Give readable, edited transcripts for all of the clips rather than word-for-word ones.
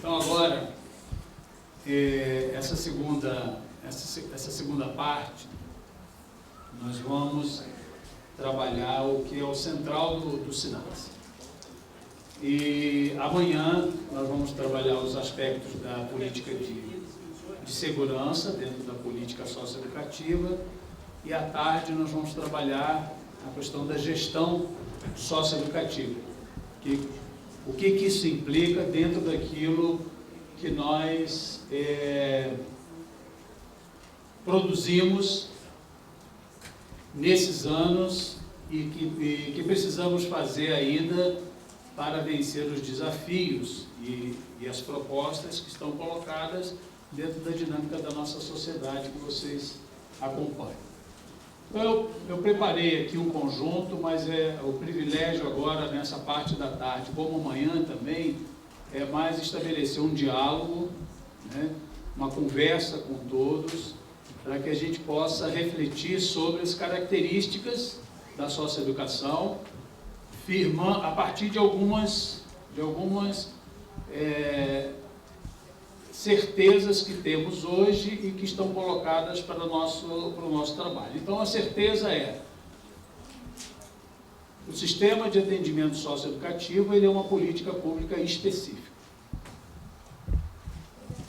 Então agora, essa segunda parte, nós vamos trabalhar o que é o central do SINASE. E amanhã nós vamos trabalhar os aspectos da política de segurança dentro da política socioeducativa, e à tarde nós vamos trabalhar a questão da gestão socioeducativa. O que isso implica dentro daquilo que nós produzimos nesses anos e que precisamos fazer ainda para vencer os desafios e as propostas que estão colocadas dentro da dinâmica da nossa sociedade que vocês acompanham. Então, eu preparei aqui um conjunto, mas o privilégio agora, nessa parte da tarde, como amanhã também, é mais estabelecer um diálogo, né, uma conversa com todos, para que a gente possa refletir sobre as características da socioeducação, a partir de algumas certezas que temos hoje e que estão colocadas para o nosso trabalho. Então, a certeza é: o sistema de atendimento socioeducativo ele é uma política pública específica.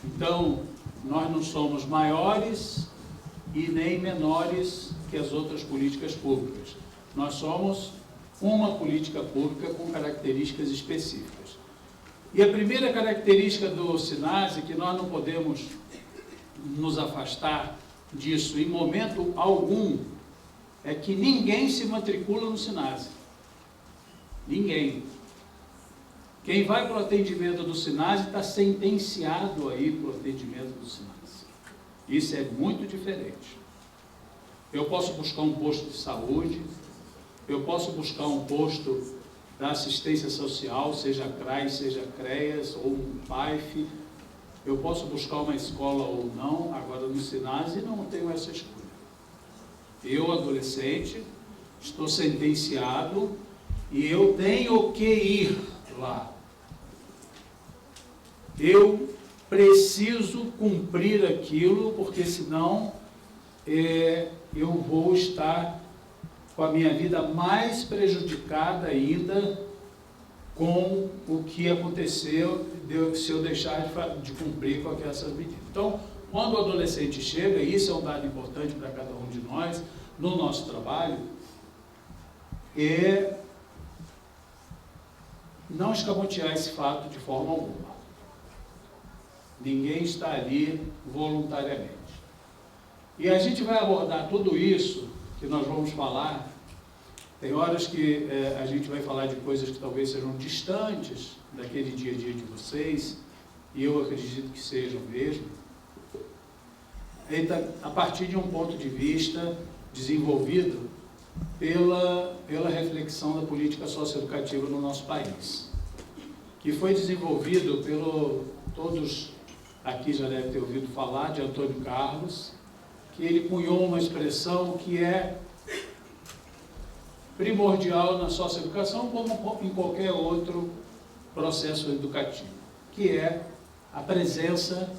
Então, nós não somos maiores e nem menores que as outras políticas públicas. Nós somos uma política pública com características específicas. E a primeira característica do SINASE, que nós não podemos nos afastar disso em momento algum, é que ninguém se matricula no SINASE. Ninguém. Quem vai para o atendimento do SINASE está sentenciado a ir para o atendimento do SINASE. Isso é muito diferente. Eu posso buscar um posto de saúde, eu posso buscar um posto da assistência social, seja CRAS, seja CREAS, ou um PAIF, eu posso buscar uma escola ou não. Agora no SINASE não tenho essa escolha. Eu, adolescente, estou sentenciado e eu tenho que ir lá. Eu preciso cumprir aquilo, porque senão eu vou estar com a minha vida mais prejudicada ainda com o que aconteceu se eu deixar de cumprir com essas medidas. Então, quando o adolescente chega, e isso é um dado importante para cada um de nós, no nosso trabalho, é não escamotear esse fato de forma alguma. Ninguém está ali voluntariamente. E a gente vai abordar tudo isso que nós vamos falar. Tem horas que a gente vai falar de coisas que talvez sejam distantes daquele dia a dia de vocês, e eu acredito que sejam mesmo, a partir de um ponto de vista desenvolvido pela reflexão da política socioeducativa no nosso país, que foi desenvolvido todos aqui já devem ter ouvido falar de Antônio Carlos, que ele cunhou uma expressão que é primordial na socioeducação, como em qualquer outro processo educativo, que é a presença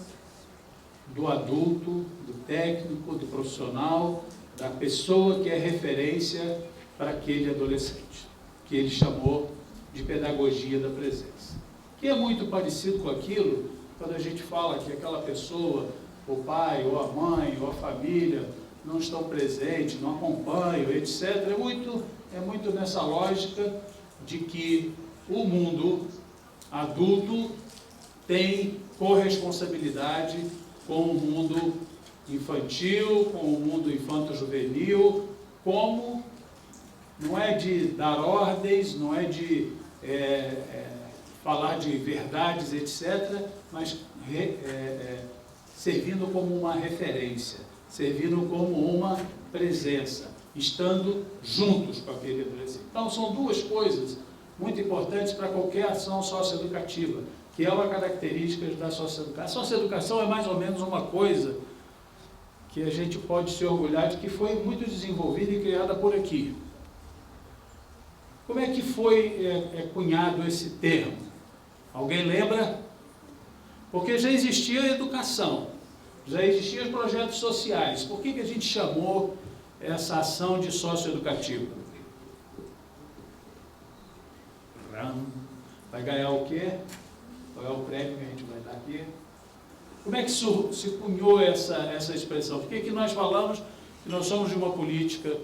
do adulto, do técnico, do profissional, da pessoa que é referência para aquele adolescente, que ele chamou de pedagogia da presença, que é muito parecido com aquilo quando a gente fala que aquela pessoa, o pai, ou a mãe, ou a família, não estão presentes, não acompanham, etc. É muito nessa lógica de que o mundo adulto tem corresponsabilidade com o mundo infantil, com o mundo infanto-juvenil, como não é de dar ordens, não é de falar de verdades, etc., mas servindo como uma referência, servindo como uma presença, estando juntos com aquele adolescente. Então, são duas coisas muito importantes para qualquer ação socioeducativa, que é uma característica da socioeducação. A socioeducação é mais ou menos uma coisa que a gente pode se orgulhar de que foi muito desenvolvida e criada por aqui. Como é que foi cunhado esse termo? Alguém lembra? Porque já existia a educação, já existiam os projetos sociais. Por que a gente chamou essa ação de socioeducativa? Vai ganhar o quê? Qual é o prêmio que a gente vai dar aqui? Como é que se cunhou essa expressão? Por que nós falamos que nós somos de uma política,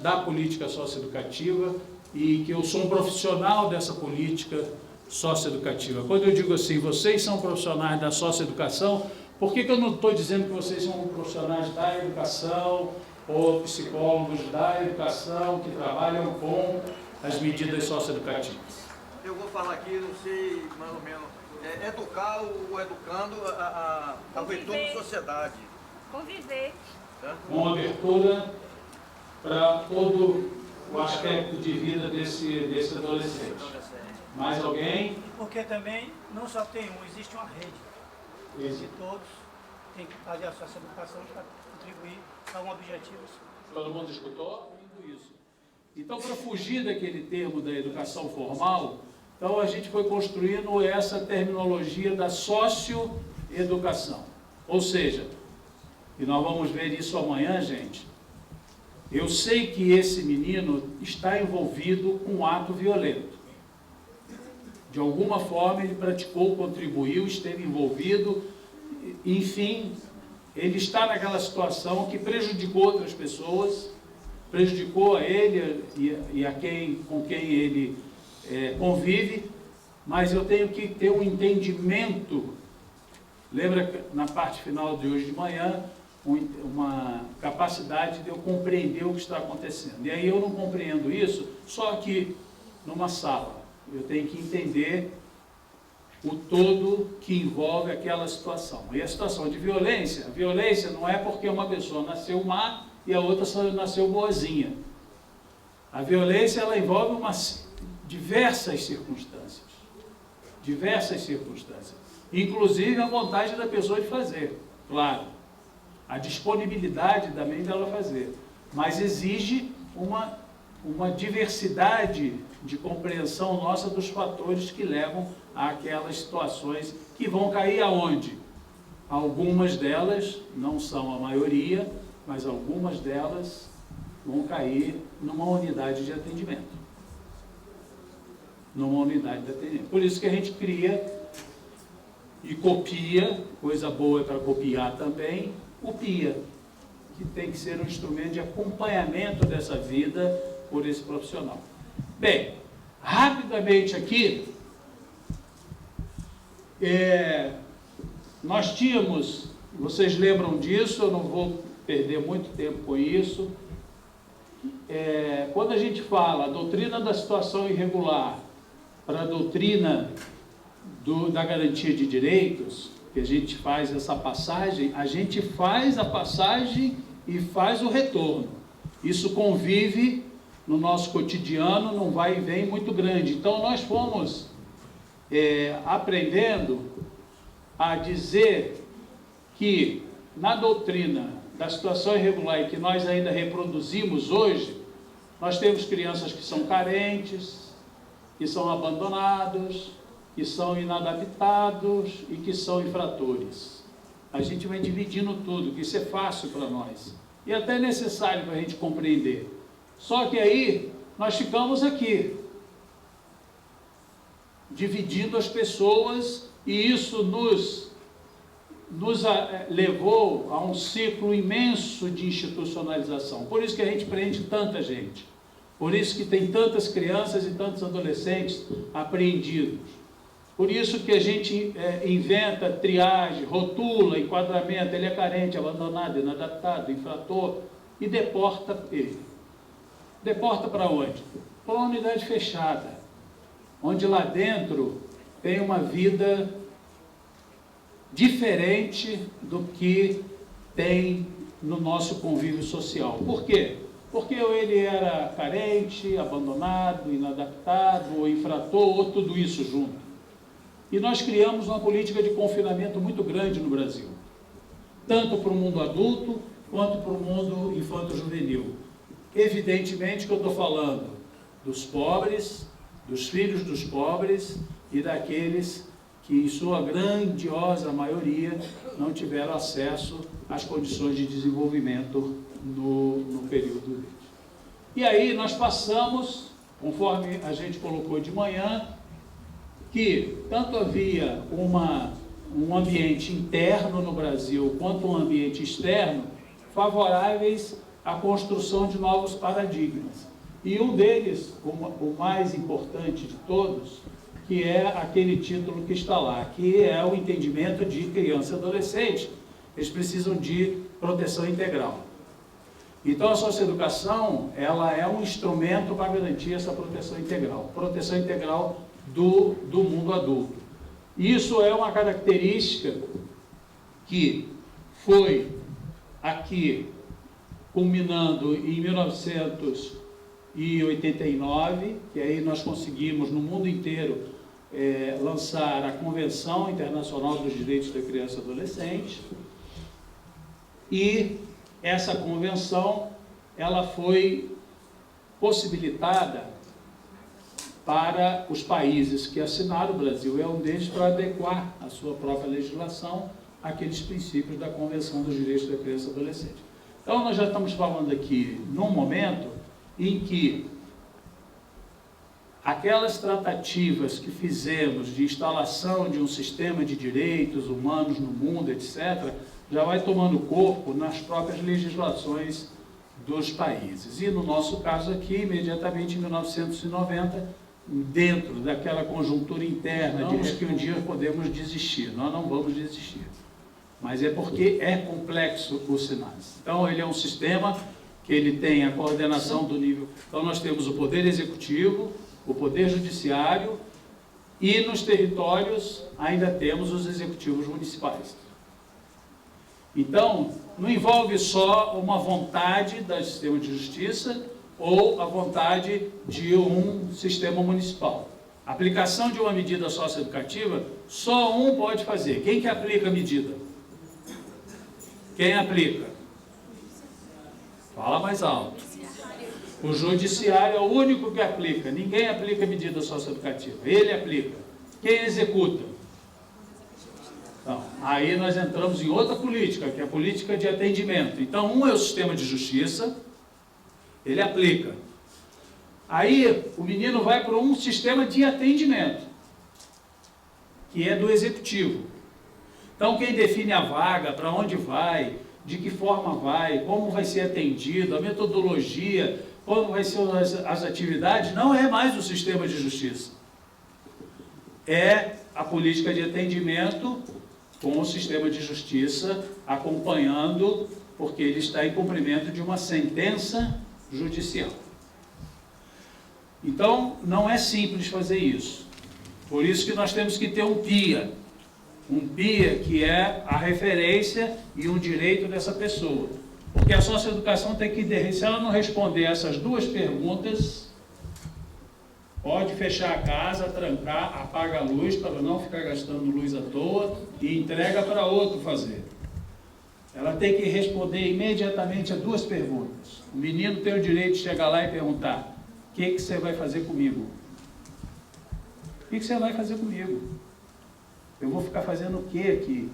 da política socioeducativa, e que eu sou um profissional dessa política socioeducativa? Quando eu digo assim, vocês são profissionais da socioeducação, por que eu não estou dizendo que vocês são profissionais da educação ou psicólogos da educação que trabalham com as medidas socioeducativas? Eu vou falar aqui, não sei mais ou menos, educar o educando a virtude da sociedade. Conviver. Tá? Com abertura para todo o aspecto de vida desse adolescente. Mais alguém? Porque também não só tem um, existe uma rede. Isso. E todos têm que fazer a sua educação para contribuir para um objetivo. Todo mundo escutou? Isso. Então, para fugir daquele termo da educação formal, então a gente foi construindo essa terminologia da socioeducação. Ou seja, e nós vamos ver isso amanhã, gente, eu sei que esse menino está envolvido com um ato violento. De alguma forma ele praticou, contribuiu, esteve envolvido, enfim, ele está naquela situação que prejudicou outras pessoas, prejudicou a ele e com quem ele convive, mas eu tenho que ter um entendimento. Lembra que na parte final de hoje de manhã, uma capacidade de eu compreender o que está acontecendo. E aí eu não compreendo isso só aqui numa sala. Eu tenho que entender o todo que envolve aquela situação. E a situação de violência, a violência não é porque uma pessoa nasceu má e a outra só nasceu boazinha. A violência, ela envolve diversas circunstâncias. Diversas circunstâncias. Inclusive a vontade da pessoa de fazer, claro. A disponibilidade também dela fazer. Mas exige uma diversidade de compreensão nossa dos fatores que levam àquelas situações que vão cair aonde? Algumas delas, não são a maioria, mas algumas delas vão cair numa unidade de atendimento. Numa unidade de atendimento. Por isso que a gente cria e copia, coisa boa é para copiar também, o PIA, que tem que ser um instrumento de acompanhamento dessa vida por esse profissional. Bem, rapidamente aqui, nós tínhamos, vocês lembram disso, eu não vou perder muito tempo com isso, quando a gente fala a doutrina da situação irregular para a doutrina da garantia de direitos, que a gente faz essa passagem, a gente faz a passagem e faz o retorno. Isso convive no nosso cotidiano, num vai e vem muito grande. Então nós fomos aprendendo a dizer que na doutrina da situação irregular e que nós ainda reproduzimos hoje, nós temos crianças que são carentes, que são abandonados, que são inadaptados e que são infratores. A gente vai dividindo tudo, que isso é fácil para nós. E até necessário para a gente compreender. Só que aí, nós ficamos aqui, dividindo as pessoas, e isso nos levou a um ciclo imenso de institucionalização. Por isso que a gente prende tanta gente. Por isso que tem tantas crianças e tantos adolescentes apreendidos. Por isso que a gente inventa triagem, rotula, enquadramento, ele é carente, abandonado, inadaptado, infrator, e deporta ele. Deporta para onde? Para uma unidade fechada, onde lá dentro tem uma vida diferente do que tem no nosso convívio social. Por quê? Porque ele era carente, abandonado, inadaptado, ou infrator, ou tudo isso junto. E nós criamos uma política de confinamento muito grande no Brasil, tanto para o mundo adulto, quanto para o mundo infanto-juvenil. Evidentemente que eu estou falando dos pobres, dos filhos dos pobres e daqueles que em sua grandiosa maioria não tiveram acesso às condições de desenvolvimento no período deles. E aí nós passamos, conforme a gente colocou de manhã, que tanto havia um ambiente interno no Brasil quanto um ambiente externo favoráveis à construção de novos paradigmas. E um deles, o mais importante de todos, que é aquele título que está lá, que é o entendimento de criança e adolescente. Eles precisam de proteção integral. Então, a socioeducação, ela é um instrumento para garantir essa proteção integral do mundo adulto. Isso é uma característica que foi aqui, culminando em 1989, que aí nós conseguimos, no mundo inteiro, lançar a Convenção Internacional dos Direitos da Criança e Adolescente, e essa convenção, ela foi possibilitada para os países que assinaram, o Brasil é um deles, para adequar a sua própria legislação àqueles princípios da Convenção dos Direitos da Criança e Adolescente. Então, nós já estamos falando aqui num momento em que aquelas tratativas que fizemos de instalação de um sistema de direitos humanos no mundo, etc., já vai tomando corpo nas próprias legislações dos países. E no nosso caso aqui, imediatamente em 1990, dentro daquela conjuntura interna de que um dia podemos desistir. Nós não vamos desistir. Mas é porque é complexo o SINASE. Então, ele é um sistema que ele tem a coordenação do nível... Então, nós temos o Poder Executivo, o Poder Judiciário, e nos territórios ainda temos os executivos municipais. Então, não envolve só uma vontade do sistema de justiça ou a vontade de um sistema municipal. A aplicação de uma medida socioeducativa, só um pode fazer. Quem que aplica a medida? Quem aplica? Fala mais alto. O judiciário é o único que aplica. Ninguém aplica medida socioeducativa. Ele aplica. Quem executa? Então, aí nós entramos em outra política, que é a política de atendimento. Então, um é o sistema de justiça, ele aplica. Aí, o menino vai para um sistema de atendimento, que é do executivo. Então, quem define a vaga, para onde vai, de que forma vai, como vai ser atendido, a metodologia, como vai ser as atividades, não é mais o sistema de justiça. É a política de atendimento com o sistema de justiça acompanhando, porque ele está em cumprimento de uma sentença judicial. Então, não é simples fazer isso. Por isso que nós temos que ter um PIA. Um PIA que é a referência e um direito dessa pessoa. Porque a socioeducação tem que, se ela não responder essas duas perguntas, pode fechar a casa, trancar, apaga a luz para não ficar gastando luz à toa e entrega para outro fazer. Ela tem que responder imediatamente a duas perguntas. O menino tem o direito de chegar lá e perguntar: o que você vai fazer comigo? O que você vai fazer comigo? Eu vou ficar fazendo o que aqui?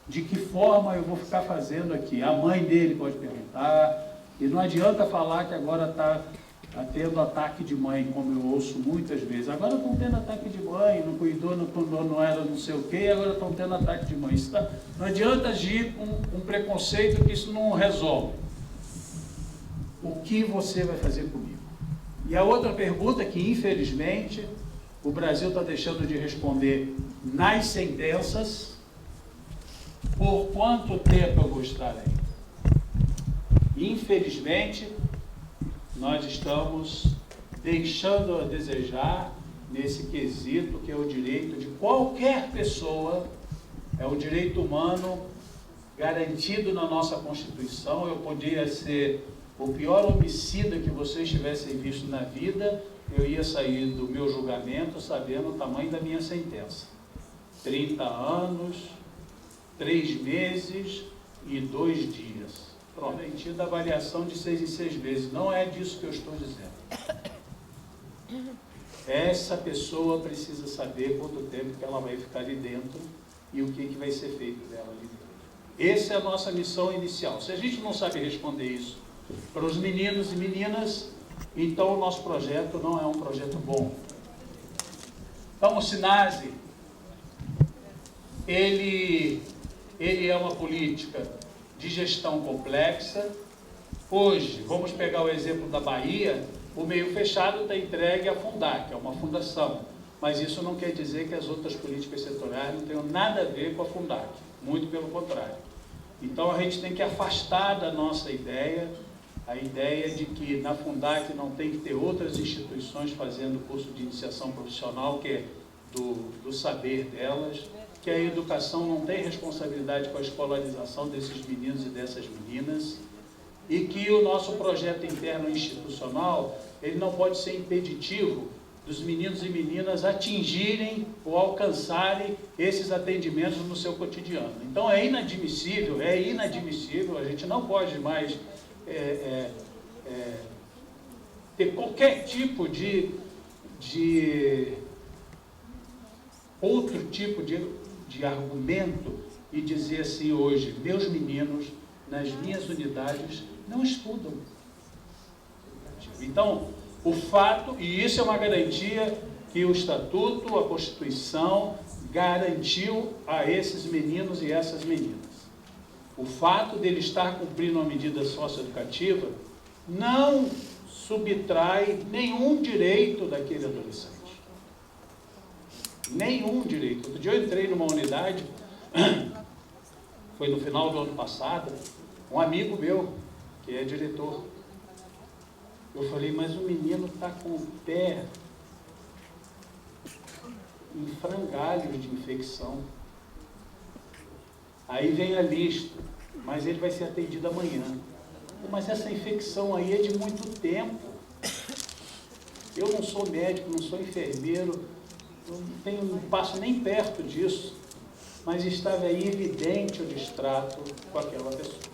De que forma eu vou ficar fazendo aqui? A mãe dele pode perguntar. E não adianta falar que agora está tendo ataque de mãe, como eu ouço muitas vezes. Agora estão tendo ataque de mãe, não cuidou, não era não sei o quê, agora estão tendo ataque de mãe. Não adianta agir com um preconceito que isso não resolve. O que você vai fazer comigo? E a outra pergunta que, infelizmente, o Brasil está deixando de responder nas sentenças: por quanto tempo eu vou estar aí? Infelizmente, nós estamos deixando a desejar nesse quesito, que é o direito de qualquer pessoa, é o direito humano garantido na nossa Constituição. Eu poderia ser o pior homicida que vocês tivessem visto na vida, eu ia sair do meu julgamento sabendo o tamanho da minha sentença. 30 anos, 3 meses e 2 dias. Garantida a avaliação de 6 em 6 meses. Não é disso que eu estou dizendo. essa pessoa precisa saber quanto tempo que ela vai ficar ali dentro e o que vai ser feito dela ali dentro. Essa é a nossa missão inicial. Se a gente não sabe responder isso para os meninos e meninas, então o nosso projeto não é um projeto bom. Então o SINASE, ele é uma política de gestão complexa. Hoje, vamos pegar o exemplo da Bahia, o meio fechado está entregue à Fundac, que é uma fundação, mas isso não quer dizer que as outras políticas setoriais não tenham nada a ver com a Fundac, muito pelo contrário. Então a gente tem que afastar da nossa ideia a ideia de que na Fundac não tem que ter outras instituições fazendo curso de iniciação profissional, que é do saber delas, que a educação não tem responsabilidade com a escolarização desses meninos e dessas meninas, e que o nosso projeto interno institucional, ele não pode ser impeditivo dos meninos e meninas atingirem ou alcançarem esses atendimentos no seu cotidiano. Então é inadmissível, a gente não pode mais ter qualquer tipo de outro tipo de argumento e dizer assim hoje, meus meninos nas minhas unidades não estudam. Então, o fato, e isso é uma garantia que o Estatuto, a Constituição, garantiu a esses meninos e essas meninas. O fato dele estar cumprindo uma medida socioeducativa não subtrai nenhum direito daquele adolescente. Nenhum direito. Outro dia eu entrei numa unidade, foi no final do ano passado, um amigo meu, que é diretor, eu falei, mas o menino está com o pé em frangalhos de infecção. Aí vem a lista, mas ele vai ser atendido amanhã. Mas essa infecção aí é de muito tempo. Eu não sou médico, não sou enfermeiro, não passo nem perto disso, mas estava aí evidente o distrato com aquela pessoa.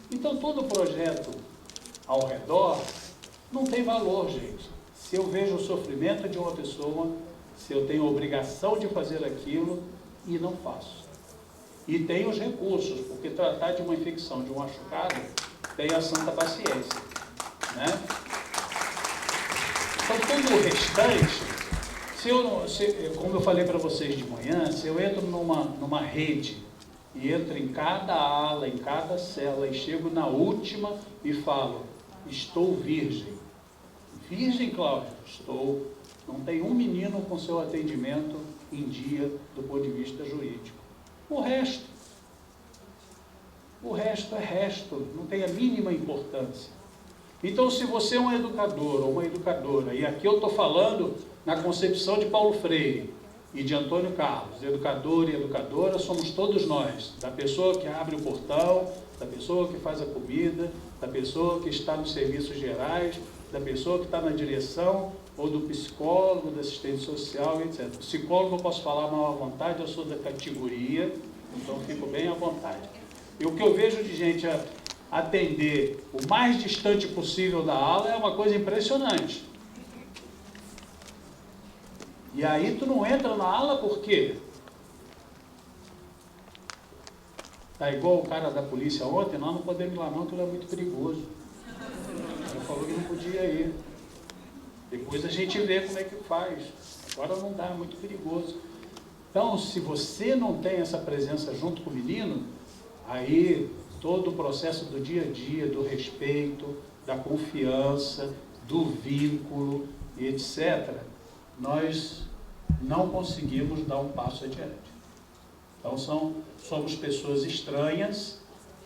Então todo o projeto ao redor não tem valor, gente. Se eu vejo o sofrimento de uma pessoa, se eu tenho a obrigação de fazer aquilo e não faço. E tem os recursos, porque tratar de uma infecção, de um machucado, tem a santa paciência, né? Então tudo o restante, como eu falei para vocês de manhã, se eu entro numa rede e entro em cada ala, em cada cela, e chego na última e falo, estou virgem. Virgem, Cláudio? Estou. Não tem um menino com seu atendimento em dia do ponto de vista jurídico. O resto é resto, não tem a mínima importância. Então, se você é um educador ou uma educadora, e aqui eu estou falando na concepção de Paulo Freire e de Antônio Carlos, educador e educadora somos todos nós, da pessoa que abre o portão, da pessoa que faz a comida, da pessoa que está nos serviços gerais, da pessoa que está na direção, ou do psicólogo, do assistente social, etc. Psicólogo eu posso falar mal à vontade, eu sou da categoria, então fico bem à vontade. E o que eu vejo de gente atender o mais distante possível da ala é uma coisa impressionante. E aí tu não entra na ala por quê? Tá igual o cara da polícia ontem, nós não podemos ir lá não, aquilo é muito perigoso. Ele falou que não podia ir. Depois a gente vê como é que faz. Agora não dá, é muito perigoso. Então, se você não tem essa presença junto com o menino, aí todo o processo do dia a dia, do respeito, da confiança, do vínculo, etc., nós não conseguimos dar um passo adiante. Então, somos pessoas estranhas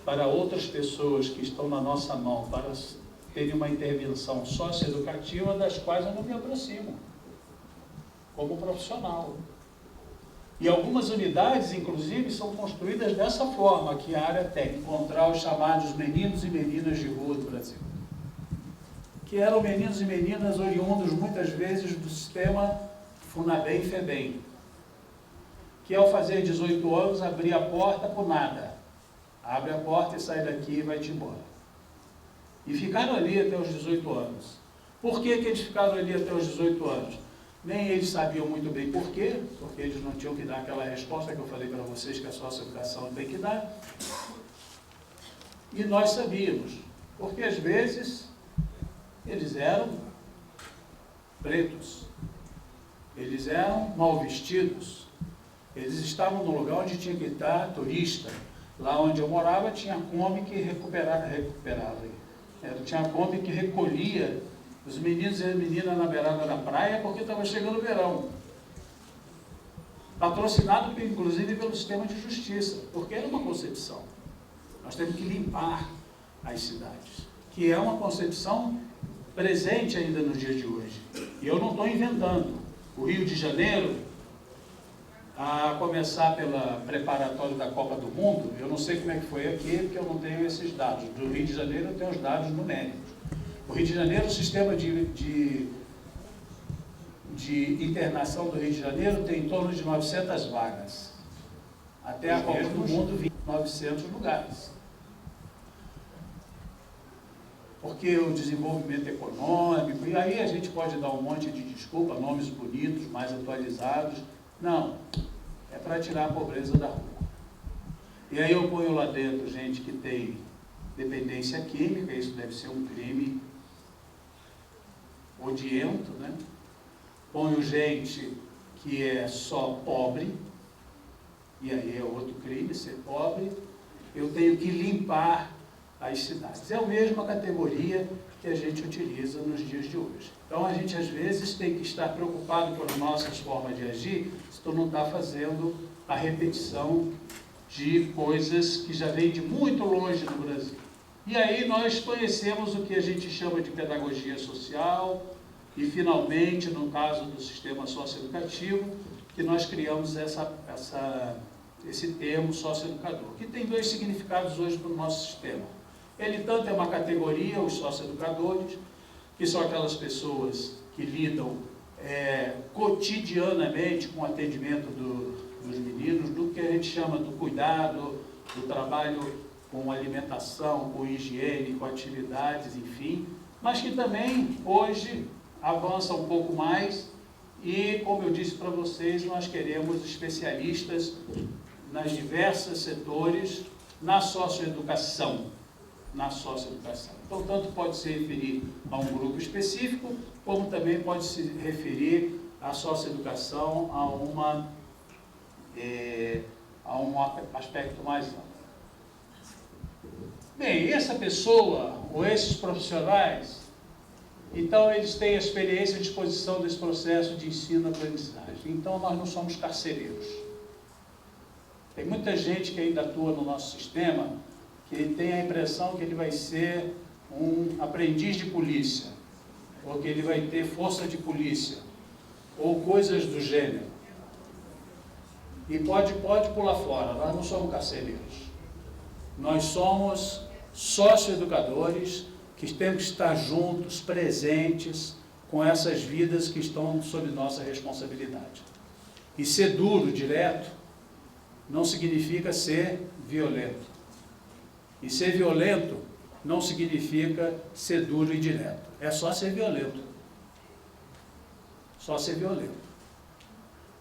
para outras pessoas que estão na nossa mão para terem uma intervenção socioeducativa, das quais eu não me aproximo, como profissional. E algumas unidades, inclusive, são construídas dessa forma, que a área tem, encontrar os chamados meninos e meninas de rua do Brasil, que eram meninos e meninas oriundos, muitas vezes, do sistema Funabem e Febem, que ao fazer 18 anos, abrir a porta por nada. Abre a porta e sai daqui e vai-te embora. E ficaram ali até os 18 anos. Por que eles ficaram ali até os 18 anos? Nem eles sabiam muito bem por quê, porque eles não tinham que dar aquela resposta que eu falei para vocês que a socioeducação tem que dar. E nós sabíamos, porque às vezes eles eram pretos, eles eram mal vestidos, eles estavam no lugar onde tinha que estar turista. Lá onde eu morava tinha Kombi que tinha Kombi que recolhia os meninos e as meninas na beirada da praia porque estava chegando o verão. Patrocinado, inclusive, pelo sistema de justiça, porque era uma concepção. Nós temos que limpar as cidades, que é uma concepção presente ainda nos dias de hoje. E eu não estou inventando. O Rio de Janeiro, a começar pela preparatória da Copa do Mundo, eu não sei como é que foi aqui, porque eu não tenho esses dados. Do Rio de Janeiro eu tenho os dados numéricos. O Rio de Janeiro, o sistema de internação do Rio de Janeiro tem em torno de 900 vagas. Até a Copa do Mundo, 900 lugares. Porque o desenvolvimento econômico, e aí a gente pode dar um monte de desculpa, nomes bonitos, mais atualizados. Não, é para tirar a pobreza da rua. E aí eu ponho lá dentro gente que tem dependência química, isso deve ser um crime odiento, né? Ponho gente que é só pobre, e aí é outro crime, ser pobre. Eu tenho que limpar as cidades. É a mesma categoria que a gente utiliza nos dias de hoje. Então a gente às vezes tem que estar preocupado com as nossas formas de agir, se tu não está fazendo a repetição de coisas que já vêm de muito longe no Brasil. E aí nós conhecemos o que a gente chama de pedagogia social e finalmente, no caso do sistema socioeducativo, que nós criamos esse termo socioeducador, que tem dois significados hoje no nosso sistema. Ele tanto é uma categoria, os socioeducadores, que são aquelas pessoas que lidam cotidianamente com o atendimento dos meninos, do que a gente chama do cuidado, do trabalho com alimentação, com higiene, com atividades, enfim, mas que também hoje avança um pouco mais e, como eu disse para vocês, nós queremos especialistas nas diversos setores na socioeducação. Então, tanto pode se referir a um grupo específico, como também pode se referir à socioeducação a um aspecto mais amplo. Bem, essa pessoa, ou esses profissionais, então eles têm a experiência e disposição desse processo de ensino-aprendizagem. Então, nós não somos carcereiros. Tem muita gente que ainda atua no nosso sistema que ele tem a impressão que ele vai ser um aprendiz de polícia, ou que ele vai ter força de polícia, ou coisas do gênero. E pode pular fora, nós não somos carcereiros. Nós somos socioeducadores que temos que estar juntos, presentes, com essas vidas que estão sob nossa responsabilidade. E ser duro, direto, não significa ser violento. E ser violento não significa ser duro e direto. É só ser violento. Só ser violento.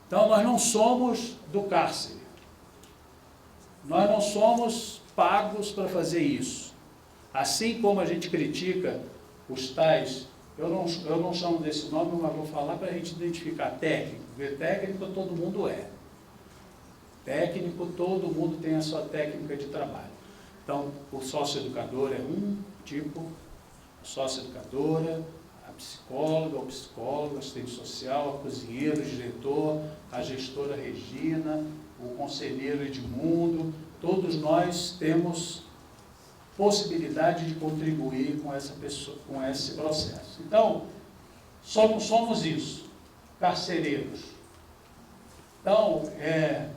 Então, nós não somos do cárcere. Nós não somos pagos para fazer isso. Assim como a gente critica os tais, eu não chamo desse nome, mas vou falar para a gente identificar técnico. Porque técnico todo mundo é. Técnico, todo mundo tem a sua técnica de trabalho. Então, o socioeducador é um tipo, a socioeducadora, a psicóloga, o psicólogo, assistente social, a cozinheira, o diretor, a gestora Regina, o conselheiro Edmundo, todos nós temos possibilidade de contribuir com essa pessoa, com esse processo. Então, somos isso, carcereiros. Então,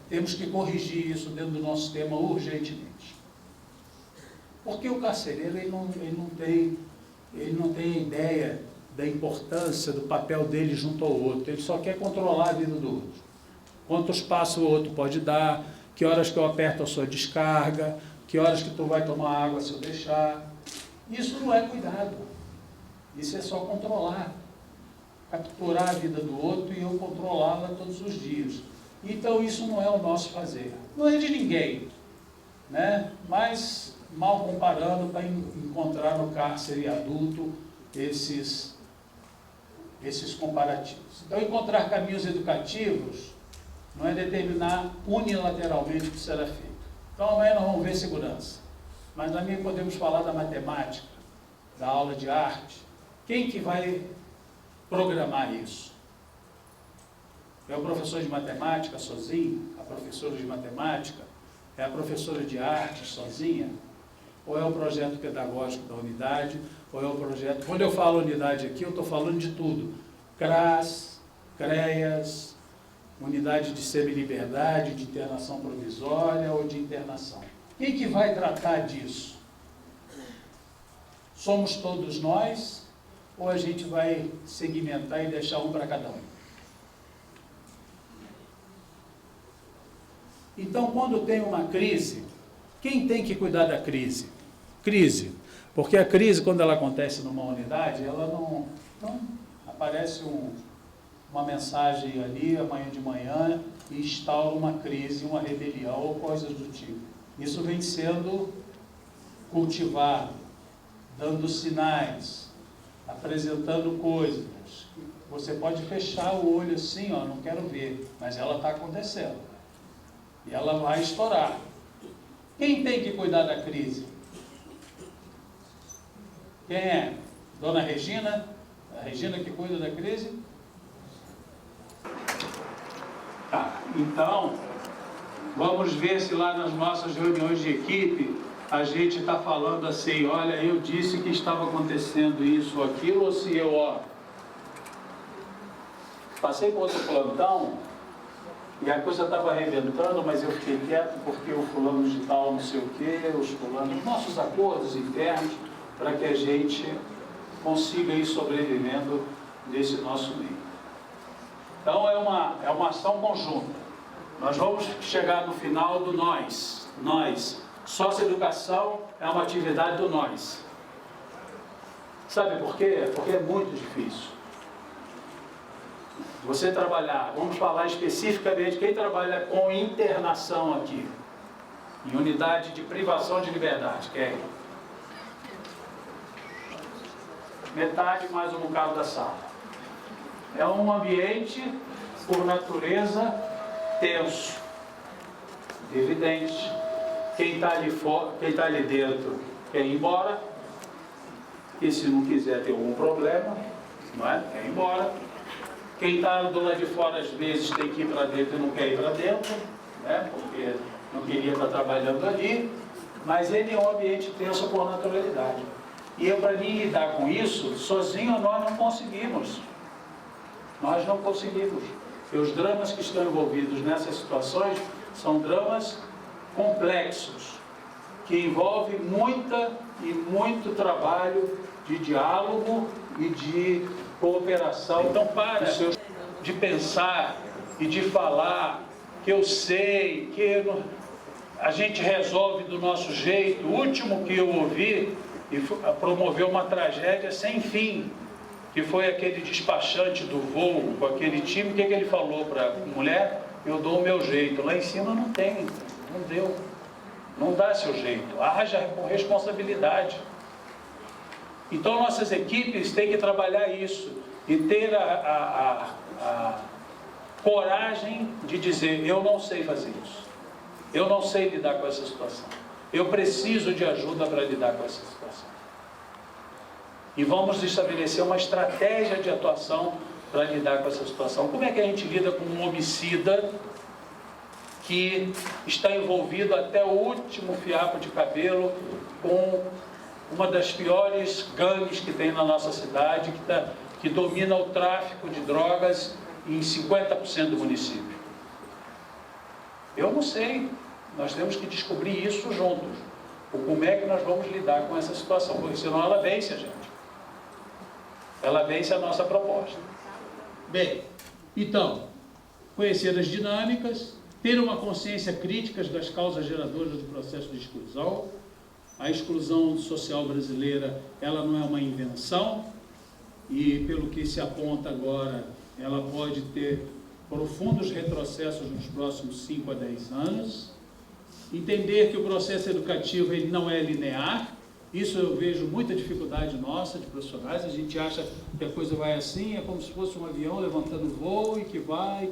temos que corrigir isso dentro do nosso sistema urgentemente. Porque o carcereiro ele não tem ideia da importância do papel dele junto ao outro. Ele só quer controlar a vida do outro. Quantos passos o outro pode dar, que horas que eu aperto a sua descarga, que horas que tu vai tomar água se eu deixar. Isso não é cuidado. Isso é só controlar, capturar a vida do outro e eu controlá-la todos os dias. Então isso não é o nosso fazer. Não é de ninguém, né? Mas, mal comparando, para encontrar no cárcere adulto esses comparativos. Então, encontrar caminhos educativos não é determinar unilateralmente o que será feito. Então, amanhã nós vamos ver segurança. Mas também podemos falar da matemática, da aula de arte. Quem que vai programar isso? É o professor de matemática sozinho? A professora de matemática? É a professora de arte sozinha? Ou é o projeto pedagógico da unidade? Ou é o projeto... Quando eu falo unidade aqui, eu estou falando de tudo. CRAS, CREAS, unidade de semi-liberdade, de internação provisória ou de internação. Quem que vai tratar disso? Somos todos nós? Ou a gente vai segmentar e deixar um para cada um? Então, quando tem uma crise, quem tem que cuidar da crise? Crise. Porque a crise, quando ela acontece numa unidade, ela não aparece uma mensagem ali, amanhã de manhã, e instaura uma crise, uma rebelião ou coisas do tipo. Isso vem sendo cultivado, dando sinais, apresentando coisas. Você pode fechar o olho assim, ó, não quero ver, mas ela está acontecendo. E ela vai estourar. Quem tem que cuidar da crise? Quem é? Dona Regina? A Regina que cuida da crise? Tá, então, vamos ver se lá nas nossas reuniões de equipe a gente está falando assim, olha, eu disse que estava acontecendo isso ou aquilo, ou se eu, passei por outro plantão e a coisa estava arrebentando, mas eu fiquei quieto porque o fulano de tal não sei o quê, os fulanos, nossos acordos internos, para que a gente consiga ir sobrevivendo desse nosso meio. Então é uma ação conjunta. Nós vamos chegar no final do nós. Nós. Socioeducação é uma atividade do nós. Sabe por quê? Porque é muito difícil. Você trabalhar, vamos falar especificamente, quem trabalha com internação aqui, em unidade de privação de liberdade, que é metade mais um bocado da sala. É um ambiente, por natureza, tenso, evidente. Quem está ali fora, quem está ali dentro quer ir embora, e se não quiser ter algum problema, não é? Quer ir embora. Quem está do lado de fora, às vezes, tem que ir para dentro e não quer ir para dentro, né? Porque não queria estar trabalhando ali, mas ele é um ambiente tenso por naturalidade. E para mim lidar com isso, sozinho nós não conseguimos. Nós não conseguimos. E os dramas que estão envolvidos nessas situações são dramas complexos, que envolvem muito trabalho de diálogo e de cooperação. Então, para de pensar e de falar que eu sei, que a gente resolve do nosso jeito. O último que eu ouvi e promoveu uma tragédia sem fim, que foi aquele despachante do voo com aquele time. O que ele falou para a mulher? Eu dou o meu jeito. Lá em cima não tem, não deu, não dá seu jeito, haja com responsabilidade. Então nossas equipes têm que trabalhar isso e ter a coragem de dizer, eu não sei fazer isso, eu não sei lidar com essa situação, eu preciso de ajuda para lidar com essa situação. E vamos estabelecer uma estratégia de atuação para lidar com essa situação. Como é que a gente lida com um homicida que está envolvido até o último fiapo de cabelo com uma das piores gangues que tem na nossa cidade, que domina o tráfico de drogas em 50% do município? Eu não sei, nós temos que descobrir isso juntos. Como é que nós vamos lidar com essa situação, porque senão ela vence a gente. Ela vence a nossa proposta. Bem, então, conhecer as dinâmicas, ter uma consciência crítica das causas geradoras do processo de exclusão. A exclusão social brasileira, ela não é uma invenção, e pelo que se aponta agora, ela pode ter profundos retrocessos nos próximos 5 a 10 anos. Entender que o processo educativo ele não é linear. Isso eu vejo muita dificuldade nossa, de profissionais. A gente acha que a coisa vai assim, é como se fosse um avião levantando voo e que vai.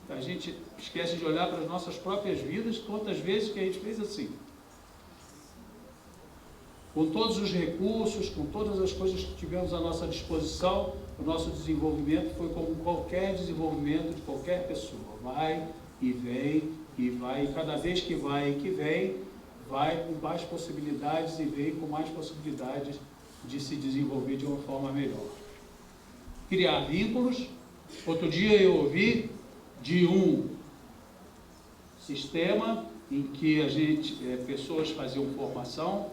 A gente esquece de olhar para as nossas próprias vidas, quantas vezes que a gente fez assim. Com todos os recursos, com todas as coisas que tivemos à nossa disposição, o nosso desenvolvimento foi como qualquer desenvolvimento de qualquer pessoa. Vai e vem e vai, e cada vez que vai e que vem, vai com mais possibilidades e vem com mais possibilidades de se desenvolver de uma forma melhor. Criar vínculos. Outro dia eu ouvi de um sistema em que pessoas faziam formação.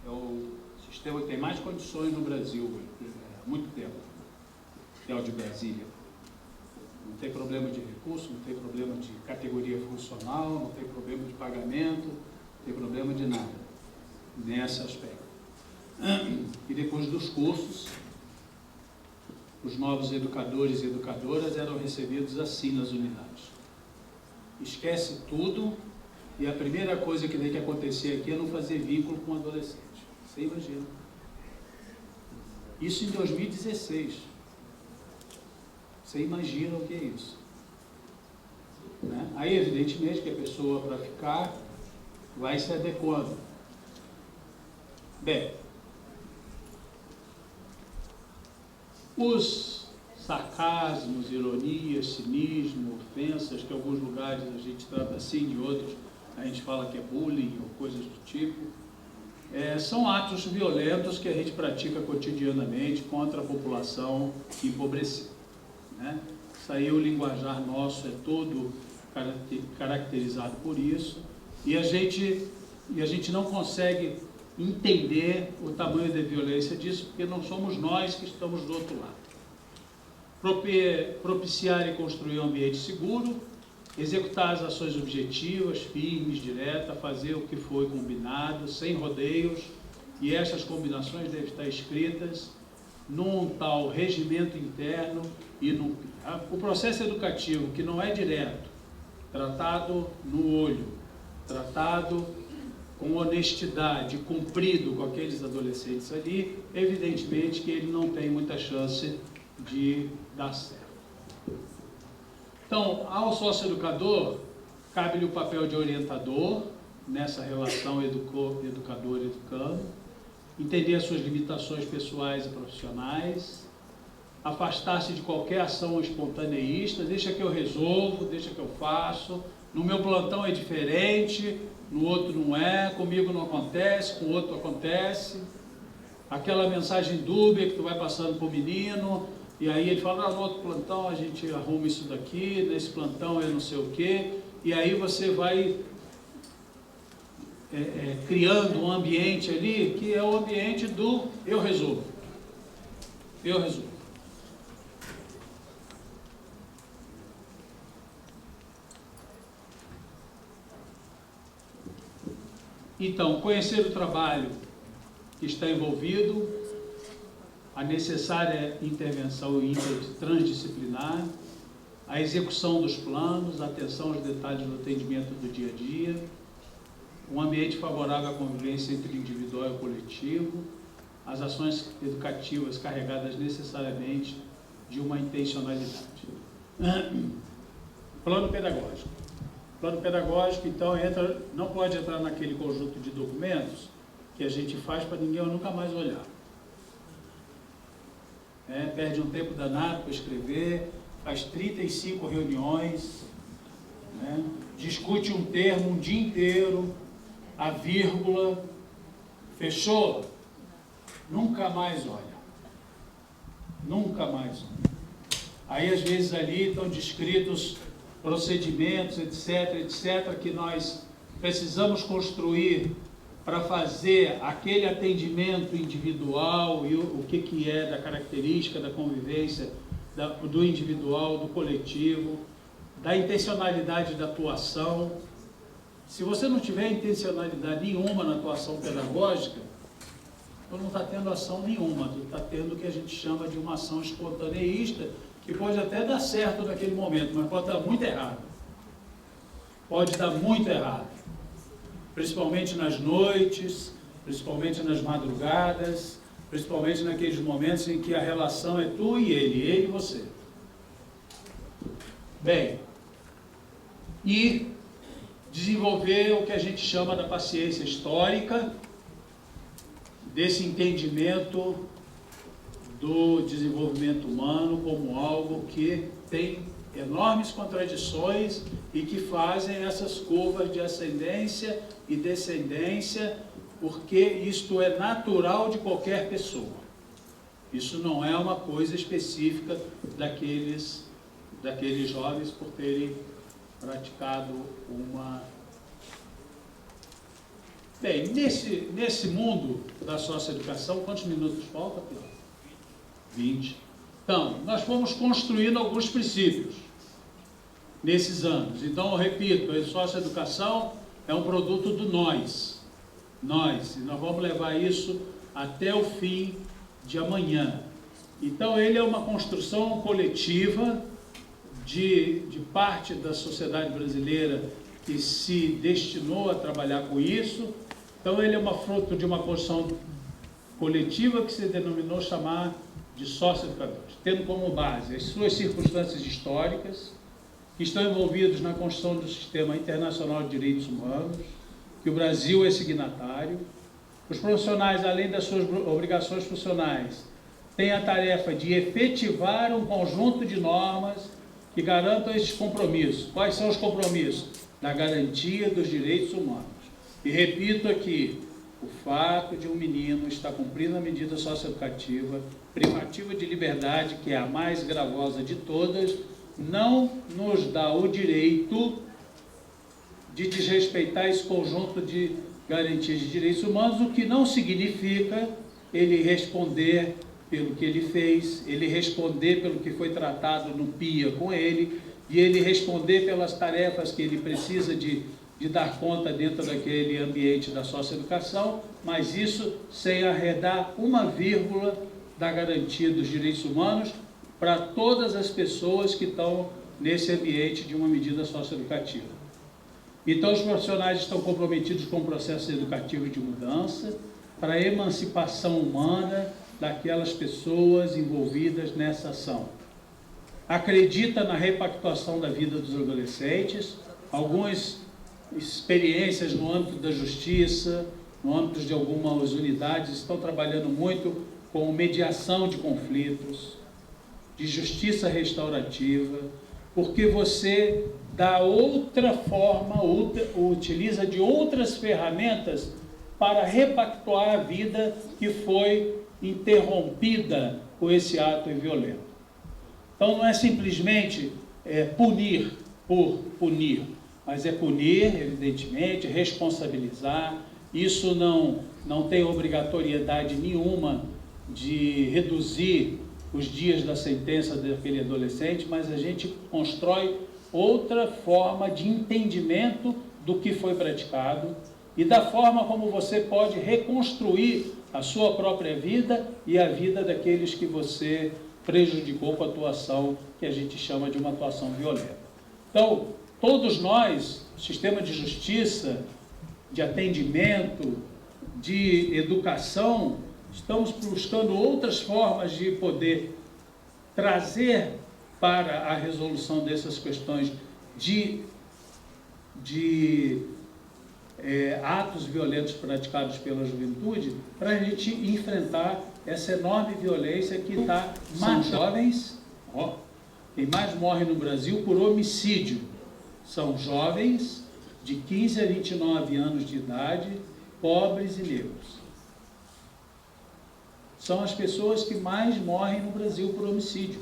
É o sistema que tem mais condições no Brasil há muito tempo, que é o de Brasília. Não tem problema de recurso, não tem problema de categoria funcional, não tem problema de pagamento, não tem problema de nada nesse aspecto. E depois dos cursos, os novos educadores e educadoras eram recebidos assim nas unidades. Esquece tudo e a primeira coisa que tem que acontecer aqui é não fazer vínculo com o adolescente. Você imagina. Isso em 2016. Você imagina o que é isso? Né? Aí, evidentemente, que a pessoa, para ficar, vai se adequando. Bem, os sarcasmos, ironias, cinismo, ofensas, que em alguns lugares a gente trata assim, de outros a gente fala que é bullying ou coisas do tipo, são atos violentos que a gente pratica cotidianamente contra a população empobrecida. Né? Isso aí, o linguajar nosso é todo caracterizado por isso, e a gente não consegue entender o tamanho da violência disso, porque não somos nós que estamos do outro lado. Propiciar e construir um ambiente seguro, executar as ações objetivas, firmes, diretas, fazer o que foi combinado, sem rodeios, e essas combinações devem estar escritas num tal regimento interno e o processo educativo, que não é direto, tratado no olho, tratado com honestidade, cumprido com aqueles adolescentes ali, evidentemente que ele não tem muita chance de dar certo. Então, ao sócio-educador, cabe-lhe o papel de orientador nessa relação educador-educando, entender as suas limitações pessoais e profissionais, afastar-se de qualquer ação espontaneísta, deixa que eu resolvo, deixa que eu faço, no meu plantão é diferente, no outro não é, comigo não acontece, com o outro acontece, aquela mensagem dúbia que tu vai passando para o menino, e aí ele fala, no outro plantão a gente arruma isso daqui, nesse plantão é não sei o quê, e aí você vai criando um ambiente ali, que é o ambiente do eu resolvo. Eu resolvo. Então, conhecer o trabalho que está envolvido, a necessária intervenção transdisciplinar, a execução dos planos, a atenção aos detalhes do atendimento do dia a dia, um ambiente favorável à convivência entre o individual e o coletivo, as ações educativas carregadas necessariamente de uma intencionalidade. Plano pedagógico. Plano pedagógico, então, não pode entrar naquele conjunto de documentos que a gente faz para ninguém nunca mais olhar. Perde um tempo danado para escrever, faz 35 reuniões, discute um termo um dia inteiro, a vírgula, fechou, nunca mais olha. Nunca mais olha. Aí, às vezes, ali estão descritos procedimentos, etc., que nós precisamos construir para fazer aquele atendimento individual e o que é da característica da convivência do individual, do coletivo, da intencionalidade da atuação. Se você não tiver intencionalidade nenhuma na tua ação pedagógica, tu não está tendo ação nenhuma, tu está tendo o que a gente chama de uma ação espontaneísta, que pode até dar certo naquele momento, mas pode dar muito errado. Pode dar muito errado. Principalmente nas noites, principalmente nas madrugadas, principalmente naqueles momentos em que a relação é tu e ele e você. Bem, e desenvolver o que a gente chama da paciência histórica, desse entendimento do desenvolvimento humano como algo que tem enormes contradições e que fazem essas curvas de ascendência e descendência, porque isto é natural de qualquer pessoa. Isso não é uma coisa específica daqueles jovens por terem praticado uma... Bem, nesse mundo da socioeducação, quantos minutos falta, Pedro? 20. Então, nós fomos construindo alguns princípios nesses anos. Então, eu repito, a socioeducação é um produto do nós. E nós vamos levar isso até o fim de amanhã. Então, ele é uma construção coletiva de parte da sociedade brasileira que se destinou a trabalhar com isso. Então, ele é uma fruto de uma construção coletiva que se denominou chamar de socioeducadores, tendo como base as suas circunstâncias históricas, que estão envolvidos na construção do Sistema Internacional de Direitos Humanos, que o Brasil é signatário. Os profissionais, além das suas obrigações funcionais, têm a tarefa de efetivar um conjunto de normas que garantam esses compromissos. Quais são os compromissos? Da garantia dos direitos humanos. E repito aqui, o fato de um menino estar cumprindo a medida socioeducativa, privativa de liberdade, que é a mais gravosa de todas, não nos dá o direito de desrespeitar esse conjunto de garantias de direitos humanos, o que não significa ele responder pelo que ele fez, ele responder pelo que foi tratado no PIA com ele, e ele responder pelas tarefas que ele precisa de dar conta dentro daquele ambiente da socioeducação, mas isso sem arredar uma vírgula da garantia dos direitos humanos para todas as pessoas que estão nesse ambiente de uma medida socioeducativa. Então, os profissionais estão comprometidos com o processo educativo de mudança para a emancipação humana daquelas pessoas envolvidas nessa ação. Acredita na repactuação da vida dos adolescentes, algumas experiências no âmbito da justiça, no âmbito de algumas unidades, estão trabalhando muito com mediação de conflitos, de justiça restaurativa, porque você dá outra forma, utiliza de outras ferramentas para repactuar a vida que foi interrompida com esse ato violento. Então não é simplesmente punir por punir, mas é punir, evidentemente, responsabilizar. Isso não tem obrigatoriedade nenhuma de reduzir os dias da sentença daquele adolescente, mas a gente constrói outra forma de entendimento do que foi praticado e da forma como você pode reconstruir a sua própria vida e a vida daqueles que você prejudicou com a atuação que a gente chama de uma atuação violenta. Então, todos nós, sistema de justiça, de atendimento, de educação, estamos buscando outras formas de poder trazer para a resolução dessas questões de atos violentos praticados pela juventude, para a gente enfrentar essa enorme violência que está mais jovens. Quem mais morre no Brasil por homicídio são jovens de 15 a 29 anos de idade, pobres e negros. São as pessoas que mais morrem no Brasil por homicídio.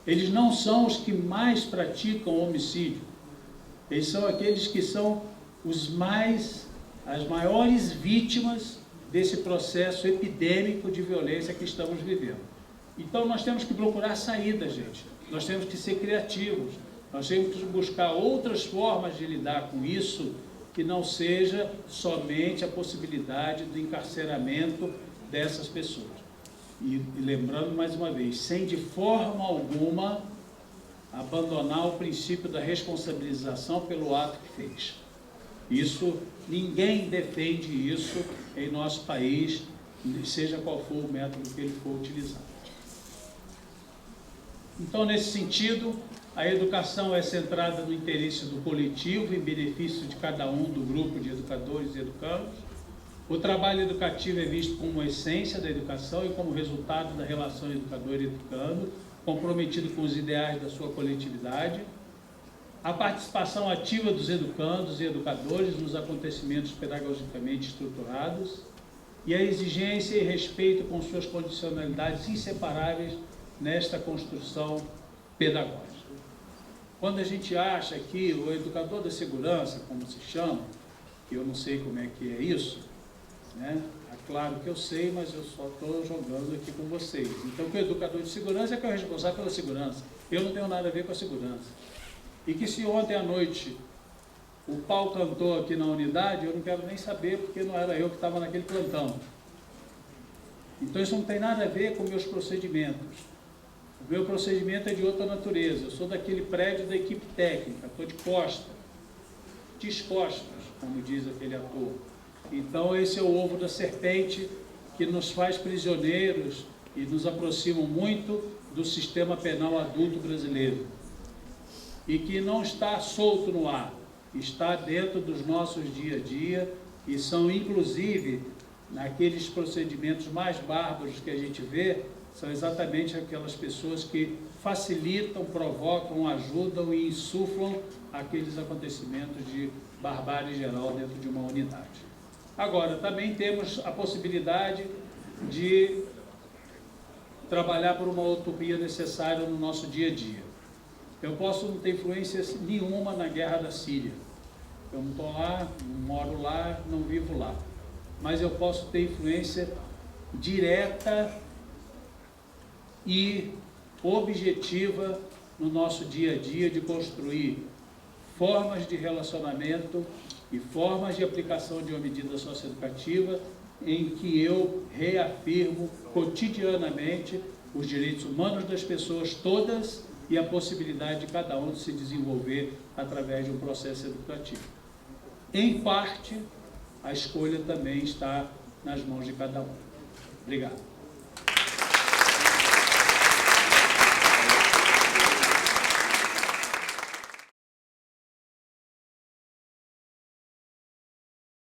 Eles não são os que mais praticam homicídio. Eles são aqueles que são as maiores vítimas desse processo epidêmico de violência que estamos vivendo. Então nós temos que procurar saída, gente. Nós temos que ser criativos. Nós temos que buscar outras formas de lidar com isso que não seja somente a possibilidade do encarceramento dessas pessoas. E lembrando mais uma vez, sem de forma alguma abandonar o princípio da responsabilização pelo ato que fez. Isso, ninguém defende isso em nosso país, seja qual for o método que ele for utilizado. Então, nesse sentido, a educação é centrada no interesse do coletivo, em benefício de cada um do grupo de educadores e educandos. O trabalho educativo é visto como uma essência da educação e como resultado da relação educador e educando, comprometido com os ideais da sua coletividade. A participação ativa dos educandos e educadores nos acontecimentos pedagogicamente estruturados e a exigência e respeito com suas condicionalidades inseparáveis nesta construção pedagógica. Quando a gente acha que o educador da segurança, como se chama, que eu não sei como é que é isso, né? É claro que eu sei, mas eu só estou jogando aqui com vocês. Então, que o educador de segurança é que é o responsável pela segurança. Eu não tenho nada a ver com a segurança. E que se ontem à noite o pau cantou aqui na unidade, eu não quero nem saber, porque não era eu que estava naquele plantão. Então, isso não tem nada a ver com meus procedimentos. O meu procedimento é de outra natureza. Eu sou daquele prédio da equipe técnica, estou de costas, descostas, como diz aquele ator. Então, esse é o ovo da serpente que nos faz prisioneiros e nos aproxima muito do sistema penal adulto brasileiro. E que não está solto no ar, está dentro dos nossos dia a dia e são, inclusive, naqueles procedimentos mais bárbaros que a gente vê, são exatamente aquelas pessoas que facilitam, provocam, ajudam e insuflam aqueles acontecimentos de barbárie geral dentro de uma unidade. Agora, também temos a possibilidade de trabalhar por uma utopia necessária no nosso dia a dia. Eu posso não ter influência nenhuma na guerra da Síria. Eu não estou lá, não moro lá, não vivo lá. Mas eu posso ter influência direta e objetiva no nosso dia a dia de construir formas de relacionamento e formas de aplicação de uma medida socioeducativa em que eu reafirmo cotidianamente os direitos humanos das pessoas todas e a possibilidade de cada um de se desenvolver através de um processo educativo. Em parte, a escolha também está nas mãos de cada um. Obrigado.